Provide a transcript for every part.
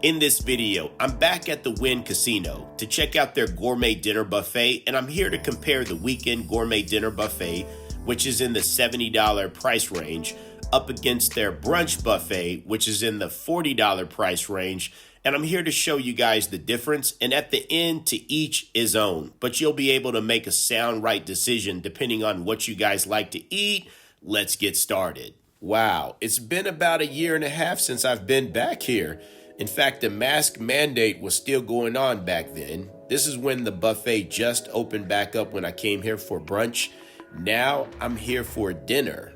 In this video, I'm back at the Wynn Casino to check out their gourmet dinner buffet, and I'm here to compare the weekend gourmet dinner buffet, which is in the $70 price range, up against their brunch buffet, which is in the $40 price range. And I'm here to show you guys the difference, and at the end, to each his own. But you'll be able to make a sound right decision depending on what you guys like to eat. Let's get started. Wow, it's been about a year and a half since I've been back here. In fact, the mask mandate was still going on back then. This is when the buffet just opened back up when I came here for brunch. Now I'm here for dinner.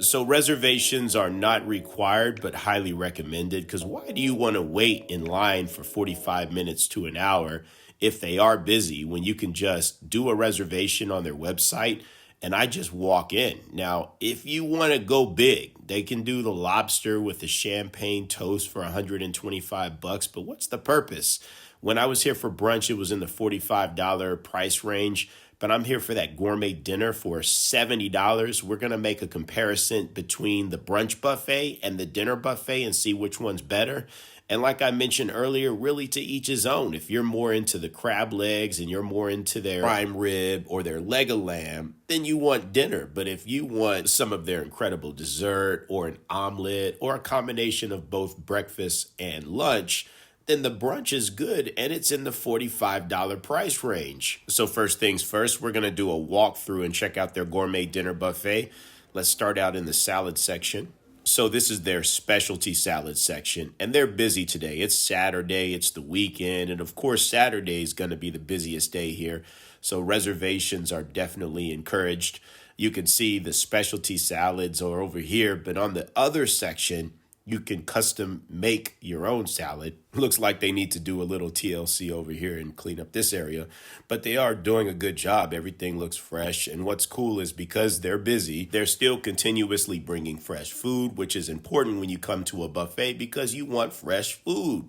So reservations are not required, but highly recommended, because why do you want to wait in line for 45 minutes to an hour if they are busy when you can just do a reservation on their website and I just walk in? Now, if you want to go big, they can do the lobster with the champagne toast for $125, but what's the purpose? When I was here for brunch, it was in the $45 price range, but I'm here for that gourmet dinner for $70. We're going to make a comparison between the brunch buffet and the dinner buffet and see which one's better. And like I mentioned earlier, really to each his own. If you're more into the crab legs and you're more into their prime rib or their leg of lamb, then you want dinner. But if you want some of their incredible dessert or an omelet or a combination of both breakfast and lunch, then the brunch is good, and it's in the $45 price range. So first things first, we're going to do a walkthrough and check out their gourmet dinner buffet. Let's start out in the salad section. So this is their specialty salad section, and they're busy today. It's Saturday, it's the weekend, and of course Saturday is going to be the busiest day here. So reservations are definitely encouraged. You can see the specialty salads are over here, but on the other section, you can custom make your own salad. Looks like they need to do a little TLC over here and clean up this area, but they are doing a good job. Everything looks fresh, and what's cool is because they're busy, they're still continuously bringing fresh food, which is important when you come to a buffet because you want fresh food.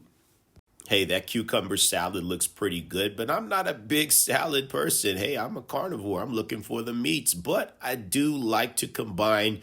Hey, that cucumber salad looks pretty good, but I'm not a big salad person. Hey, I'm a carnivore. I'm looking for the meats, but I do like to combine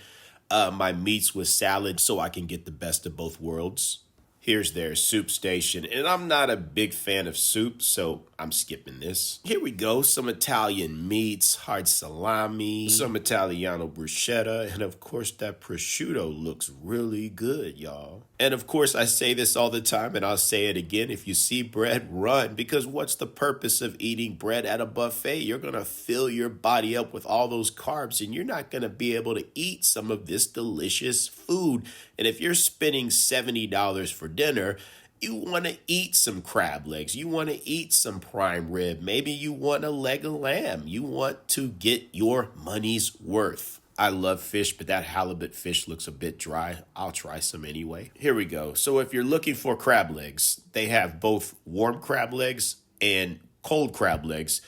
my meats with salad so I can get the best of both worlds. Here's their soup station, and I'm not a big fan of soup, so I'm skipping this. Here we go, some Italian meats, hard salami, some Italiano bruschetta, and of course that prosciutto looks really good, y'all. And of course I say this all the time, and I'll say it again, if you see bread, run, because what's the purpose of eating bread at a buffet? You're gonna fill your body up with all those carbs, and you're not gonna be able to eat some of this delicious food. And if you're spending $70 for dinner, you want to eat some crab legs. You want to eat some prime rib. Maybe you want a leg of lamb. You want to get your money's worth. I love fish, but that halibut fish looks a bit dry. I'll try some anyway. Here we go. So if you're looking for crab legs, they have both warm crab legs and cold crab legs.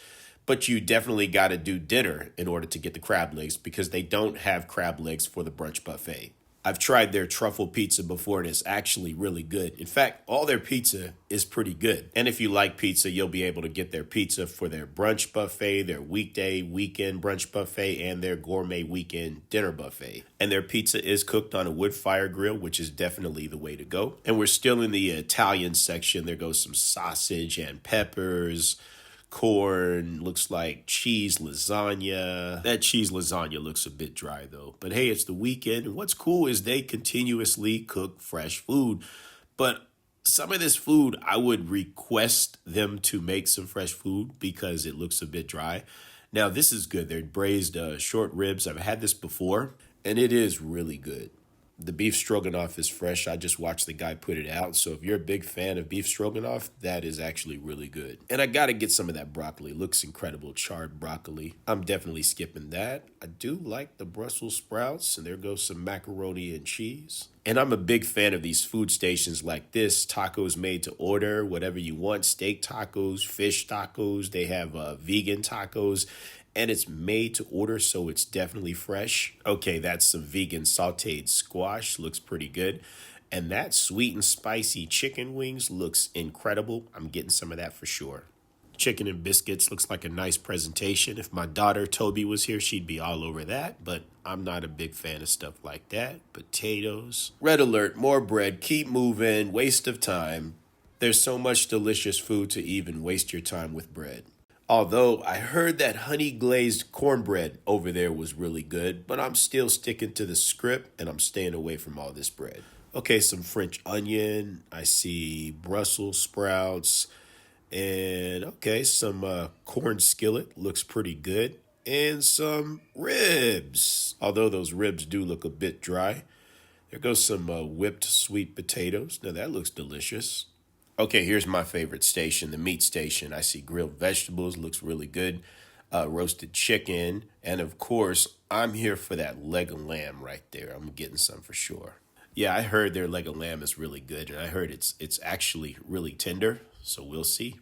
But you definitely got to do dinner in order to get the crab legs because they don't have crab legs for the brunch buffet. I've tried their truffle pizza before, and it's actually really good. In fact, all their pizza is pretty good. And if you like pizza, you'll be able to get their pizza for their brunch buffet, their weekday, weekend brunch buffet, and their gourmet weekend dinner buffet. And their pizza is cooked on a wood fire grill, which is definitely the way to go. And we're still in the Italian section. There goes some sausage and peppers, corn, looks like cheese lasagna. That cheese lasagna looks a bit dry though. But hey, it's the weekend. And what's cool is they continuously cook fresh food. But some of this food, I would request them to make some fresh food because it looks a bit dry. Now, this is good. They're braised short ribs. I've had this before, and it is really good. The beef stroganoff is fresh. I just watched the guy put it out. So if you're a big fan of beef stroganoff, that is actually really good. And I got to get some of that broccoli. It looks incredible, charred broccoli. I'm definitely skipping that. I do like the Brussels sprouts, and there goes some macaroni and cheese. And I'm a big fan of these food stations like this. Tacos made to order, whatever you want. Steak tacos, fish tacos. They have vegan tacos. And it's made to order, so it's definitely fresh. Okay, that's some vegan sauteed squash. Looks pretty good. And that sweet and spicy chicken wings looks incredible. I'm getting some of that for sure. Chicken and biscuits looks like a nice presentation. If my daughter Toby was here, she'd be all over that, but I'm not a big fan of stuff like that. Potatoes. Red alert, more bread, keep moving, waste of time. There's so much delicious food to even waste your time with bread. Although I heard that honey glazed cornbread over there was really good, but I'm still sticking to the script and I'm staying away from all this bread. Okay, some French onion. I see Brussels sprouts. And okay, some corn skillet looks pretty good. And some ribs. Although those ribs do look a bit dry. There goes some whipped sweet potatoes. Now that looks delicious. Okay, here's my favorite station, the meat station. I see grilled vegetables, looks really good. Roasted chicken. And of course, I'm here for that leg of lamb right there. I'm getting some for sure. Yeah, I heard their leg of lamb is really good, and I heard it's actually really tender. So we'll see.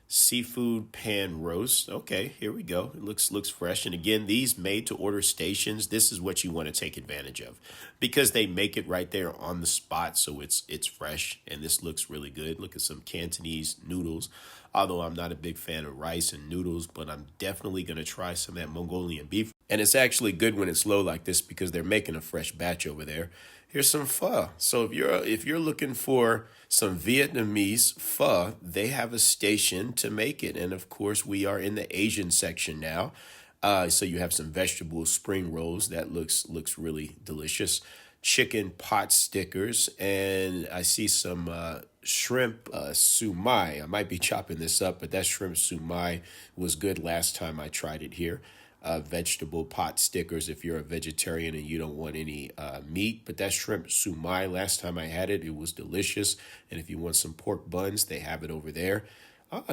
Seafood pan roast. Okay, here we go. It looks fresh. And again, these made to order stations, this is what you want to take advantage of because they make it right there on the spot, so it's fresh and this looks really good. Look at some Cantonese noodles. Although I'm not a big fan of rice and noodles, but I'm definitely going to try some of that Mongolian beef. And it's actually good when it's low like this because they're making a fresh batch over there. Here's some pho. So if you're looking for some Vietnamese pho, they have a station to make it. And of course, we are in the Asian section now. So you have some vegetable spring rolls that looks really delicious. Chicken pot stickers, and I see some shrimp sumai. I might be chopping this up, but that shrimp sumai was good last time I tried it here. Vegetable pot stickers if you're a vegetarian and you don't want any meat. But that shrimp sumai, last time I had it, it was delicious. And if you want some pork buns, they have it over there.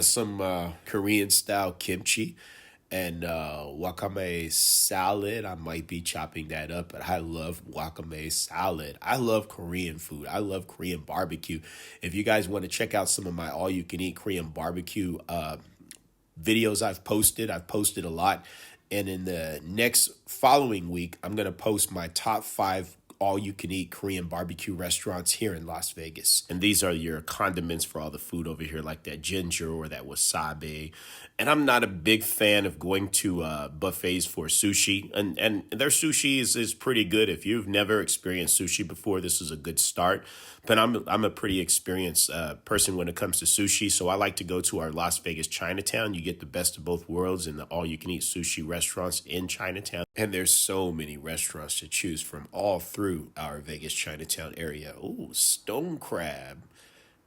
Some Korean style kimchi and wakame salad. I might be chopping that up, but I love wakame salad. I love Korean food. I love Korean barbecue. If you guys want to check out some of my all-you-can-eat Korean barbecue videos I've posted a lot. And in the next following week, I'm going to post my top 5 all-you-can-eat Korean barbecue restaurants here in Las Vegas. And these are your condiments for all the food over here, like that ginger or that wasabi. And I'm not a big fan of going to buffets for sushi. And their sushi is pretty good. If you've never experienced sushi before, this is a good start. But I'm a pretty experienced person when it comes to sushi. So I like to go to our Las Vegas Chinatown. You get the best of both worlds in the all-you-can-eat sushi restaurants in Chinatown. And there's so many restaurants to choose from all through our Vegas Chinatown area. Oh, stone crab.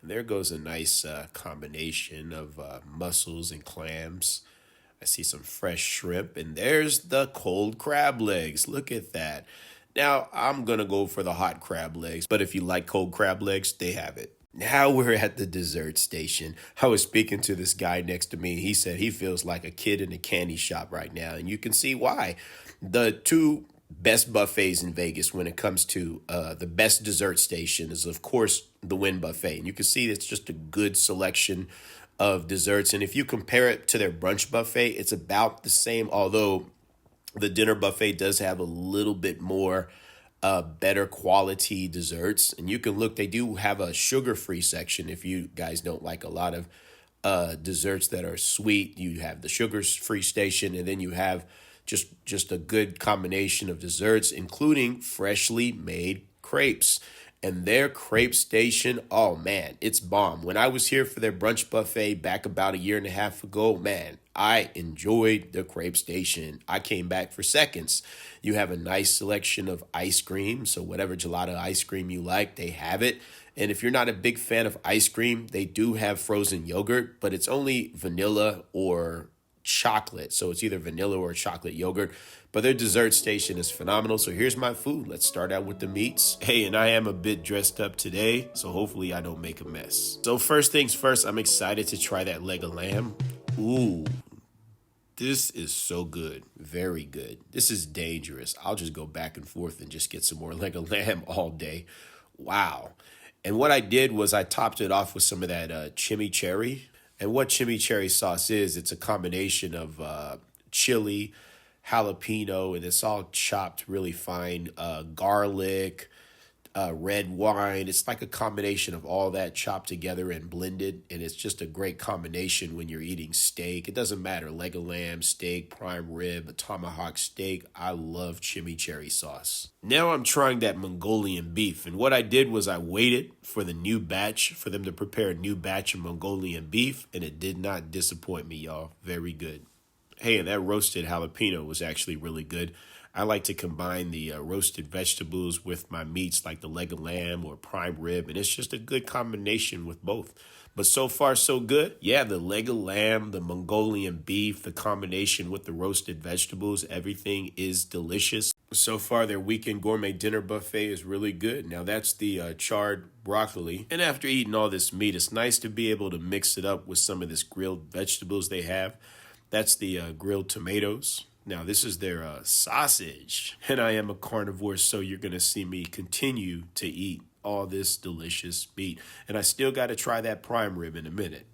And there goes a nice combination of mussels and clams. I see some fresh shrimp. And there's the cold crab legs. Look at that. Now, I'm going to go for the hot crab legs, but if you like cold crab legs, they have it. Now we're at the dessert station. I was speaking to this guy next to me. He said he feels like a kid in a candy shop right now, and you can see why. The two best buffets in Vegas when it comes to the best dessert station is, of course, the Wynn buffet. And you can see it's just a good selection of desserts. And if you compare it to their brunch buffet, it's about the same, although the dinner buffet does have a little bit more better quality desserts. And you can look, they do have a sugar-free section if you guys don't like a lot of desserts that are sweet. You have the sugar-free station, and then you have just a good combination of desserts, including freshly made crepes. And their crepe station, oh man, it's bomb. When I was here for their brunch buffet back about a year and a half ago, man, I enjoyed the crepe station. I came back for seconds. You have a nice selection of ice cream. So whatever gelato ice cream you like, they have it. And if you're not a big fan of ice cream, they do have frozen yogurt, but it's only vanilla or chocolate. So it's either vanilla or chocolate yogurt. But their dessert station is phenomenal. So here's my food. Let's start out with the meats. Hey, and I am a bit dressed up today, so hopefully I don't make a mess. So first things first, I'm excited to try that leg of lamb. Ooh, this is so good. Very good. This is dangerous. I'll just go back and forth and just get some more leg of lamb all day. Wow. And what I did was I topped it off with some of that chimichurri. And what chimichurri sauce is, it's a combination of chili, jalapeno, and it's all chopped really fine, garlic, red wine. It's like a combination of all that chopped together and blended, and it's just a great combination when you're eating steak. It doesn't matter, leg of lamb, steak, prime rib, a tomahawk steak. I love chimichurri sauce. Now I'm trying that Mongolian beef, and what I did was I waited for the new batch, for them to prepare a new batch of Mongolian beef, and it did not disappoint me, y'all. Very good. Hey, and that roasted jalapeno was actually really good. I like to combine the roasted vegetables with my meats like the leg of lamb or prime rib, and it's just a good combination with both. But so far, so good. Yeah, the leg of lamb, the Mongolian beef, the combination with the roasted vegetables, everything is delicious. So far, their weekend gourmet dinner buffet is really good. Now, that's the charred broccoli. And after eating all this meat, it's nice to be able to mix it up with some of this grilled vegetables they have. That's the grilled tomatoes. Now, this is their sausage, and I am a carnivore, so you're going to see me continue to eat all this delicious meat. And I still got to try that prime rib in a minute.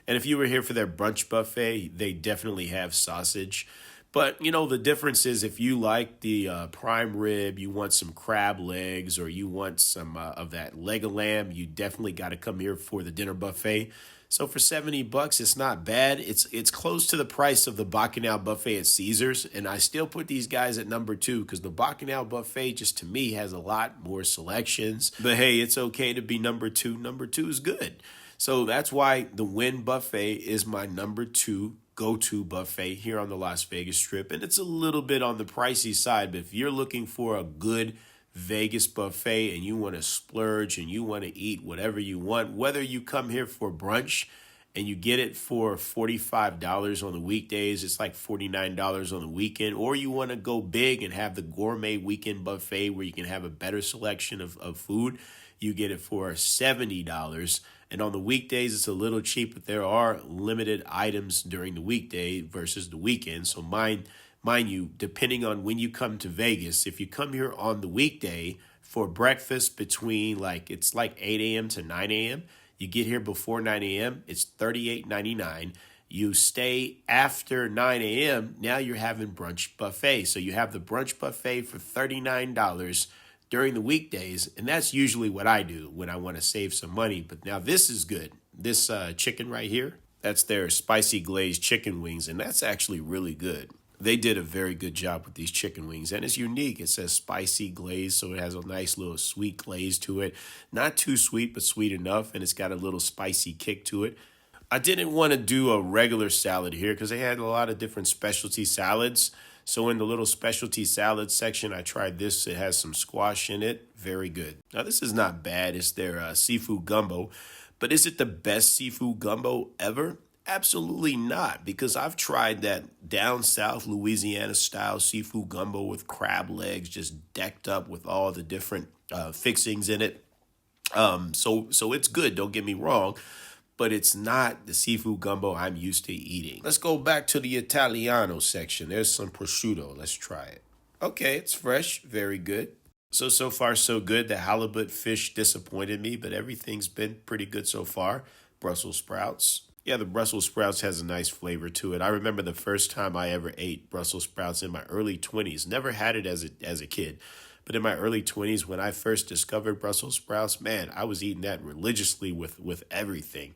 And if you were here for their brunch buffet, they definitely have sausage. But, you know, the difference is if you like the prime rib, you want some crab legs, or you want some of that leg of lamb, you definitely got to come here for the dinner buffet. So for $70, it's not bad. It's close to the price of the Bacchanal buffet at Caesars, and I still put these guys at number 2 because the Bacchanal buffet just to me has a lot more selections. But hey, it's okay to be number 2. Number 2 is good. So that's why the Wynn buffet is my number 2 go-to buffet here on the Las Vegas Strip, and it's a little bit on the pricey side, but if you're looking for a good Vegas buffet and you want to splurge and you want to eat whatever you want, whether you come here for brunch and you get it for $45 on the weekdays, it's like $49 on the weekend, or you want to go big and have the gourmet weekend buffet where you can have a better selection of food, you get it for $70. And on the weekdays, it's a little cheap, but there are limited items during the weekday versus the weekend. So mind you, depending on when you come to Vegas, if you come here on the weekday for breakfast between it's like 8 a.m. to 9 a.m., you get here before 9 a.m., it's $38.99. You stay after 9 a.m., now you're having brunch buffet. So you have the brunch buffet for $39 during the weekdays, and that's usually what I do when I want to save some money. But now this is good. This chicken right here, that's their spicy glazed chicken wings, and that's actually really good. They did a very good job with these chicken wings, and it's unique. It says spicy glaze, so it has a nice little sweet glaze to it. Not too sweet, but sweet enough, and it's got a little spicy kick to it. I didn't want to do a regular salad here because they had a lot of different specialty salads. So in the little specialty salad section, I tried this. It has some squash in it. Very good. Now, this is not bad. It's their seafood gumbo. But is it the best seafood gumbo ever? Absolutely not, because I've tried that down south Louisiana style seafood gumbo with crab legs just decked up with all the different fixings in it. So it's good, don't get me wrong, but it's not the seafood gumbo I'm used to eating. Let's go back to the Italiano section. There's some prosciutto. Let's try it. Okay, it's fresh, very good. So far so good. The halibut fish disappointed me, but everything's been pretty good so far. Brussels sprouts. Yeah, the Brussels sprouts has a nice flavor to it. I remember the first time I ever ate Brussels sprouts in my early 20s. Never had it as a kid. But in my early 20s, when I first discovered Brussels sprouts, man, I was eating that religiously with everything.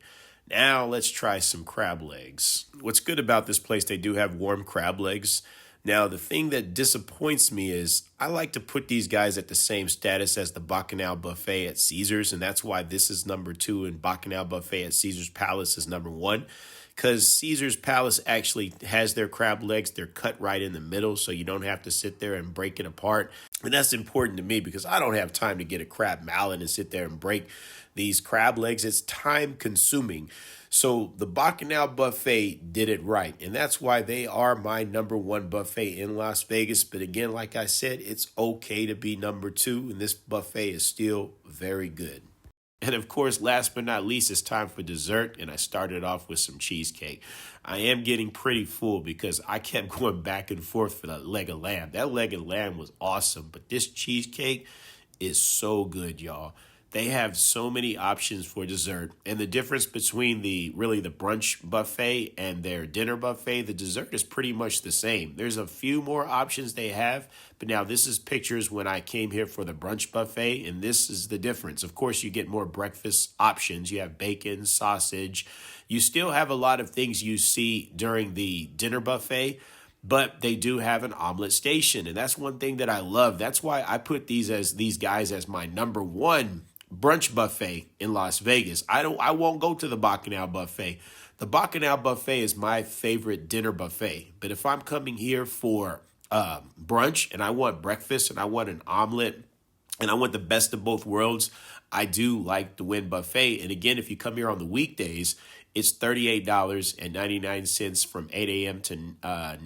Now let's try some crab legs. What's good about this place, they do have warm crab legs. Now, the thing that disappoints me is I like to put these guys at the same status as the Bacchanal buffet at Caesars, and that's why this is number 2 and Bacchanal buffet at Caesars Palace is number 1, because Caesars Palace actually has their crab legs. They're cut right in the middle, so you don't have to sit there and break it apart. And that's important to me because I don't have time to get a crab mallet and sit there and break these crab legs. It's time consuming. So the Bacchanal buffet did it right, and that's why they are my number 1 buffet in Las Vegas. But again, like I said, it's okay to be number 2, and this buffet is still very good. And of course, last but not least, it's time for dessert, and I started off with some cheesecake. I am getting pretty full because I kept going back and forth for the leg of lamb. That leg of lamb was awesome, but this cheesecake is so good, y'all. they have so many options for dessert. And the difference between the brunch buffet and their dinner buffet, the dessert is pretty much the same. There's a few more options they have, but now this is pictures when I came here for the brunch buffet, and this is the difference. Of course, you get more breakfast options. You have bacon, sausage. You still have a lot of things you see during the dinner buffet, but they do have an omelet station, and that's one thing that I love. That's why I put these guys as my number one brunch buffet in Las Vegas. I won't go to the Bacchanal buffet. The Bacchanal buffet is my favorite dinner buffet. But if I'm coming here for brunch and I want breakfast and I want an omelet and I want the best of both worlds, I do like the Wynn buffet. And again, if you come here on the weekdays, it's $38.99 from 8 a.m. to 9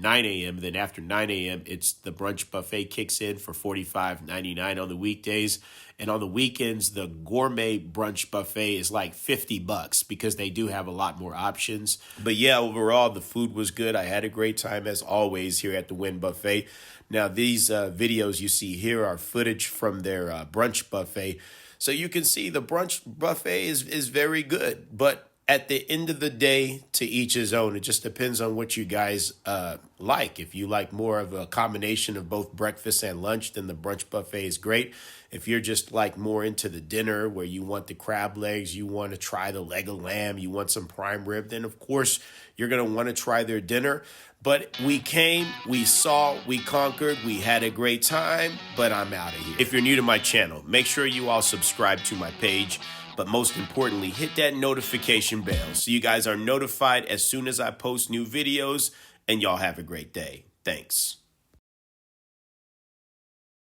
a.m. Then after 9 a.m., it's the brunch buffet kicks in for $45.99 on the weekdays. And on the weekends, the gourmet brunch buffet is like $50 because they do have a lot more options. But yeah, overall, the food was good. I had a great time as always here at the Wynn buffet. Now, these videos you see here are footage from their brunch buffet. So you can see the brunch buffet is very good, but at the end of the day, to each his own. It just depends on what you guys like. If you like more of a combination of both breakfast and lunch, then the brunch buffet is great. If you're just like more into the dinner where you want the crab legs, you want to try the leg of lamb, you want some prime rib, then of course you're going to want to try their dinner. But we came, we saw, we conquered, we had a great time, but I'm out of here. If you're new to my channel, make sure you all subscribe to my page. But most importantly, hit that notification bell so you guys are notified as soon as I post new videos, and y'all have a great day. Thanks.